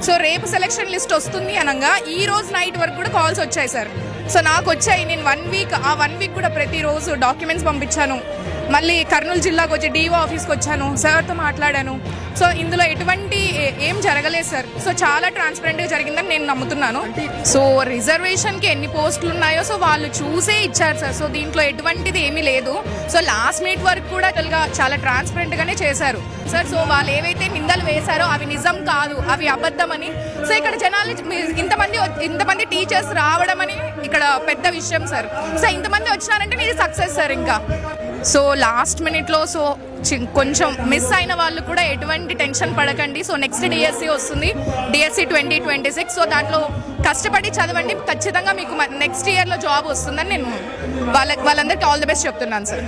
So రేపు selection list వస్తుంది అనగా ఈ రోజు నైట్ వరకు కూడా కాల్స్ వచ్చాయి సార్. సో నాకు వచ్చాయి. నేను 1 వీక్ కూడా ప్రతిరోజు డాక్యుమెంట్స్ పంపించాను. మళ్ళీ కర్నూలు జిల్లాకు వచ్చి డిఓ ఆఫీస్కి వచ్చాను, సార్తో మాట్లాడాను. సో ఇందులో ఎటువంటి ఏం జరగలేదు సార్. సో చాలా ట్రాన్స్పరెంట్గా జరిగిందని నేను నమ్ముతున్నాను. సో రిజర్వేషన్కి ఎన్ని పోస్టులు ఉన్నాయో సో వాళ్ళు చూసే ఇచ్చారు సార్. సో దీంట్లో ఎటువంటిది ఏమీ లేదు. సో లాస్ట్ మినిట్ వరకు కూడా చాలా ట్రాన్స్పరెంట్గానే చేశారు సార్. సో వాళ్ళు ఏవైతే నిందలు వేశారో అవి నిజం కాదు, అవి అబద్ధమని. సో ఇక్కడ జనాలు ఇంతమంది టీచర్స్ రావడం అని ఇక్కడ పెద్ద విషయం సార్. సో ఇంతమంది వచ్చినారంటే ఇది సక్సెస్ సార్. ఇంకా సో లాస్ట్ మినిట్లో సో కొంచెం మిస్ అయిన వాళ్ళు కూడా ఎటువంటి టెన్షన్ పడకండి. సో నెక్స్ట్ డిఎస్సి వస్తుంది, డిఎస్సి 2026. సో దాంట్లో కష్టపడి చదవండి, ఖచ్చితంగా మీకు నెక్స్ట్ ఇయర్లో జాబ్ వస్తుందని నేను వాళ్ళందరికీ ఆల్ ది బెస్ట్ చెప్తున్నాను సార్.